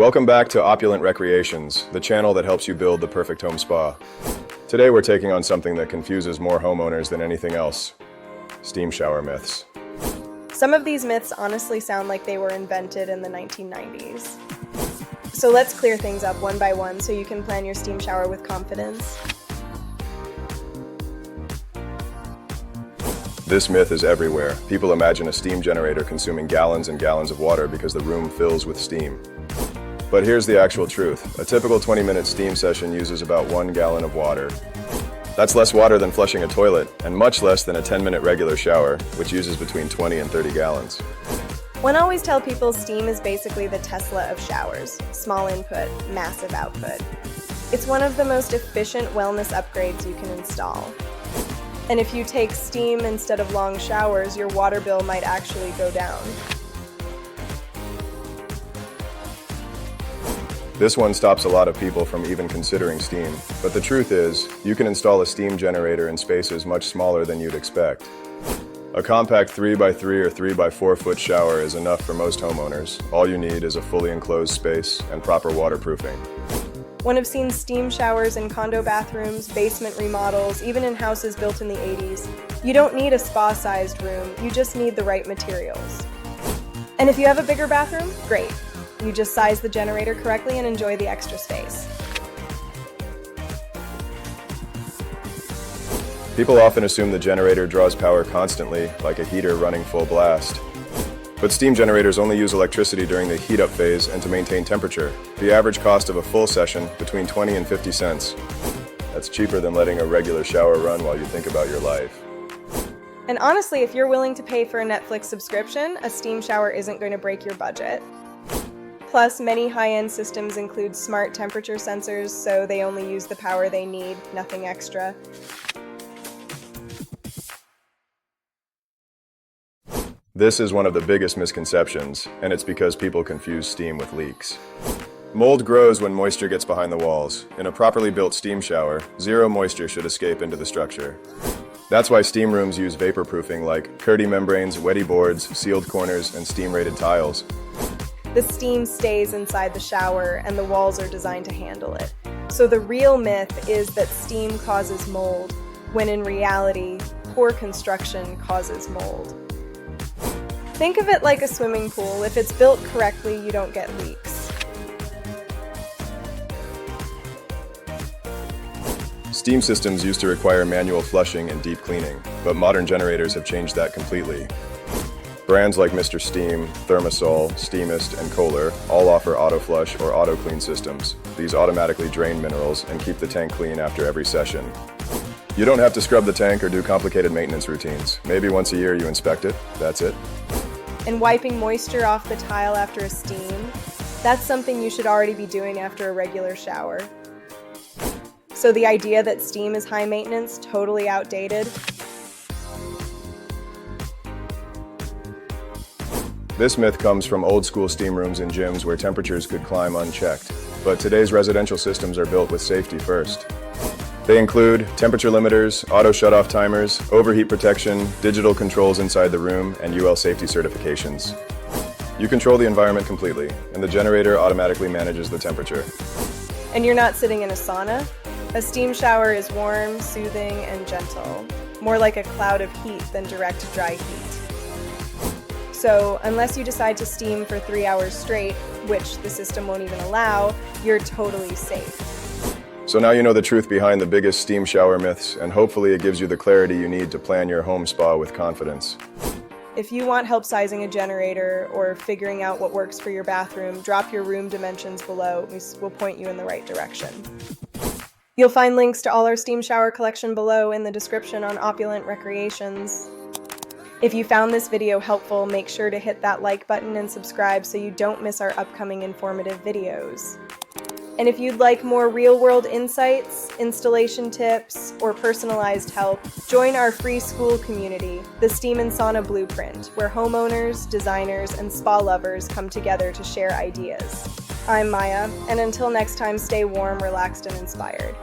Welcome back to Opulent Recreations, the channel that helps you build the perfect home spa. Today we're taking on something that confuses more homeowners than anything else: steam shower myths. Some of these myths honestly sound like they were invented in the 1990s. So let's clear things up one by one so you can plan your steam shower with confidence. This myth is everywhere. People imagine a steam generator consuming gallons and gallons of water because the room fills with steam. But here's the actual truth. A typical 20-minute steam session uses about 1 gallon of water. That's less water than flushing a toilet, and much less than a 10-minute regular shower, which uses between 20 and 30 gallons. One always tell people steam is basically the Tesla of showers. Small input, massive output. It's one of the most efficient wellness upgrades you can install. And if you take steam instead of long showers, your water bill might actually go down. This one stops a lot of people from even considering steam, but the truth is, you can install a steam generator in spaces much smaller than you'd expect. A compact 3x3 or 3x4 foot shower is enough for most homeowners. All you need is a fully enclosed space and proper waterproofing. One have seen steam showers in condo bathrooms, basement remodels, even in houses built in the 80s. You don't need a spa-sized room, you just need the right materials. And if you have a bigger bathroom, great. You just size the generator correctly and enjoy the extra space. People often assume the generator draws power constantly, like a heater running full blast. But steam generators only use electricity during the heat-up phase and to maintain temperature. The average cost of a full session, between 20 and 50 cents. That's cheaper than letting a regular shower run while you think about your life. And honestly, if you're willing to pay for a Netflix subscription, a steam shower isn't going to break your budget. Plus, many high-end systems include smart temperature sensors, so they only use the power they need, nothing extra. This is one of the biggest misconceptions, and it's because people confuse steam with leaks. Mold grows when moisture gets behind the walls. In a properly built steam shower, zero moisture should escape into the structure. That's why steam rooms use vapor proofing like Curdy membranes, wetty boards, sealed corners, and steam-rated tiles. The steam stays inside the shower, and the walls are designed to handle it. So the real myth is that steam causes mold, when in reality, poor construction causes mold. Think of it like a swimming pool. If it's built correctly, you don't get leaks. Steam systems used to require manual flushing and deep cleaning, but modern generators have changed that completely. Brands like Mr. Steam, ThermaSol, Steamist, and Kohler all offer auto flush or auto clean systems. These automatically drain minerals and keep the tank clean after every session. You don't have to scrub the tank or do complicated maintenance routines. Maybe once a year you inspect it, that's it. And wiping moisture off the tile after a steam, that's something you should already be doing after a regular shower. So the idea that steam is high maintenance, totally outdated. This myth comes from old school steam rooms in gyms where temperatures could climb unchecked. But today's residential systems are built with safety first. They include temperature limiters, auto shutoff timers, overheat protection, digital controls inside the room, and UL safety certifications. You control the environment completely, and the generator automatically manages the temperature. And you're not sitting in a sauna? A steam shower is warm, soothing, and gentle. More like a cloud of heat than direct dry heat. So, unless you decide to steam for 3 hours straight, which the system won't even allow, you're totally safe. So now you know the truth behind the biggest steam shower myths, and hopefully it gives you the clarity you need to plan your home spa with confidence. If you want help sizing a generator or figuring out what works for your bathroom, drop your room dimensions below. We'll point you in the right direction. You'll find links to all our steam shower collection below in the description on Opulent Recreations. If you found this video helpful, make sure to hit that like button and subscribe so you don't miss our upcoming informative videos. And if you'd like more real-world insights, installation tips, or personalized help, join our free school community, the Steam and Sauna Blueprint, where homeowners, designers, and spa lovers come together to share ideas. I'm Maya, and until next time, stay warm, relaxed, and inspired.